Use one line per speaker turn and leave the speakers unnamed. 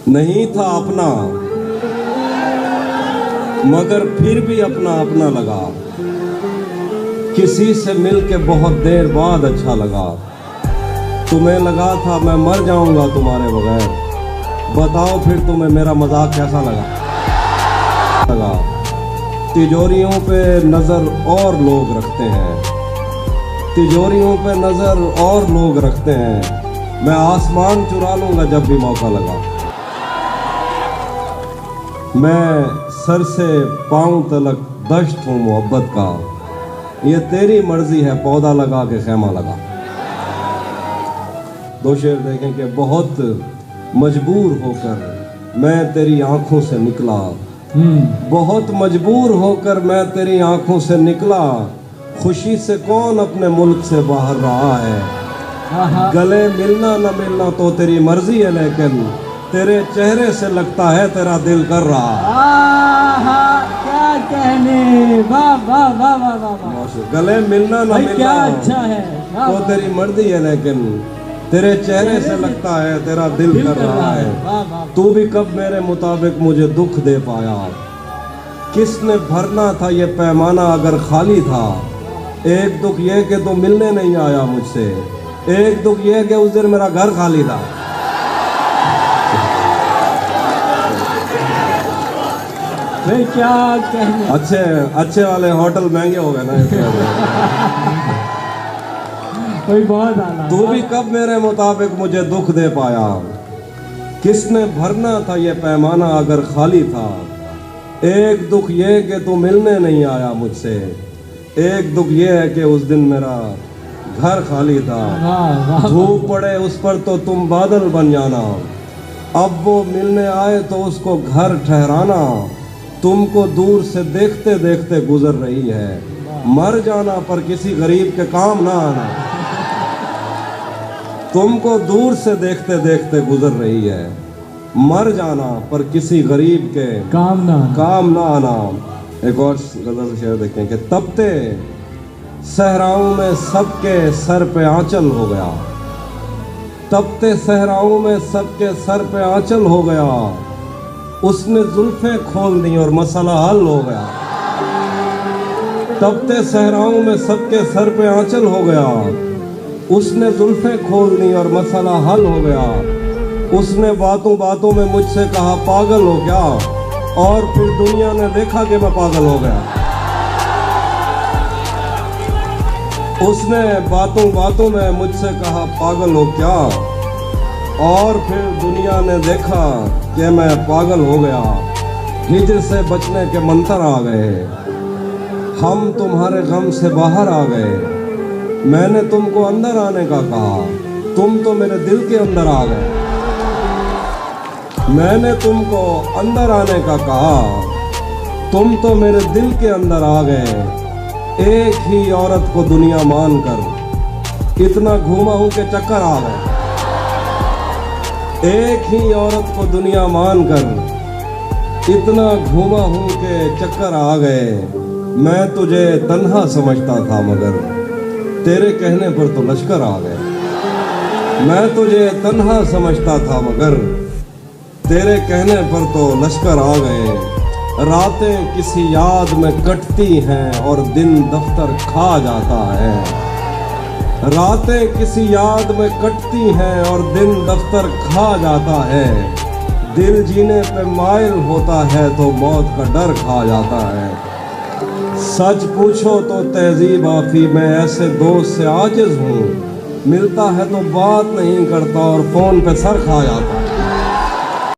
नहीं था अपना मगर फिर भी अपना अपना लगा। किसी से मिलके बहुत देर बाद अच्छा लगा। तुम्हें लगा था मैं मर जाऊंगा तुम्हारे बगैर। बताओ फिर तुम्हें मेरा मजाक कैसा लगा। तिजोरियों पे नज़र और लोग रखते हैं, तिजोरियों पे नज़र और लोग रखते हैं। मैं आसमान चुरा लूंगा जब भी मौका लगा। मैं सर से पांव तलक दश्त हूँ मोहब्बत का। ये तेरी मर्जी है पौधा लगा के खैमा लगा। दो शेर देखें कि बहुत मजबूर होकर मैं तेरी आंखों से निकला। बहुत मजबूर होकर मैं तेरी आंखों से निकला। खुशी से कौन अपने मुल्क से बाहर रहा है। गले मिलना न मिलना तो तेरी मर्जी है, लेकिन तेरे चेहरे से लगता है तेरा दिल कर रहा।
क्या कहने, वाह वाह वाह वाह वाह।
गले मिलना न मिलना
क्या अच्छा है
तो तेरी मर्जी है, लेकिन तेरे चेहरे से लगता है तेरा दिल कर रहा है। तू भी कब मेरे मुताबिक मुझे दुख दे पाया। किसने भरना था ये पैमाना अगर खाली था। एक दुख ये कि तू मिलने नहीं आया मुझसे। एक दुख ये कि उस दिन मेरा घर खाली था।
क्या कहने।
अच्छे वाले होटल महंगे हो गए ना।
कोई बहुत आला।
तू भी कब मेरे मुताबिक मुझे दुख दे पाया। किसने भरना था ये पैमाना अगर खाली था। एक दुख ये कि तू मिलने नहीं आया मुझसे। एक दुख ये है कि उस दिन मेरा घर खाली था। धूप पड़े उस पर तो तुम बादल बन जाना। अब वो मिलने आए तो उसको घर ठहराना। तुमको दूर से देखते देखते गुजर रही है। मर जाना पर किसी गरीब के काम ना आना। तुमको दूर से देखते देखते गुजर रही है। मर जाना पर किसी गरीब के
काम ना
आना। एक और गजल शेर देखें कि तपते सहराओं में सबके सर पे आंचल हो गया। तपते सहराओं में सबके सर पे आंचल हो गया। उसने जुल्फें खोल दी और मसला हल हो गया। तपते सहराओं में सबके सर पे आंचल हो गया। उसने जुल्फें खोल दी और मसला हल हो गया। उसने बातों बातों में मुझसे कहा पागल हो क्या। और फिर दुनिया ने देखा कि मैं पागल हो गया। उसने बातों बातों में मुझसे कहा पागल हो क्या। और फिर दुनिया ने देखा कि मैं पागल हो गया। हिज्र से बचने के मंतर आ गए। हम तुम्हारे गम से बाहर आ गए। मैंने तुमको अंदर आने का कहा, तुम तो मेरे दिल के अंदर आ गए। मैंने तुमको अंदर आने का कहा, तुम तो मेरे दिल के अंदर आ गए। एक ही औरत को दुनिया मानकर इतना घूमा हूं कि चक्कर आ गए। एक ही औरत को दुनिया मानकर इतना घूमा हूं कि चक्कर आ गए। मैं तुझे तन्हा समझता था मगर तेरे कहने पर तो लश्कर आ गए। मैं तुझे तन्हा समझता था मगर तेरे कहने पर तो लश्कर आ गए। रातें किसी याद में कटती हैं और दिन दफ्तर खा जाता है। रातें किसी याद में कटती हैं और दिन दफ्तर खा जाता है। दिल जीने पे माइल होता है तो मौत का डर खा जाता है। सच पूछो तो तहजीब आफी मैं ऐसे दोस्त से आजिज हूँ। मिलता है तो बात नहीं करता और फोन पे सर खा जाता।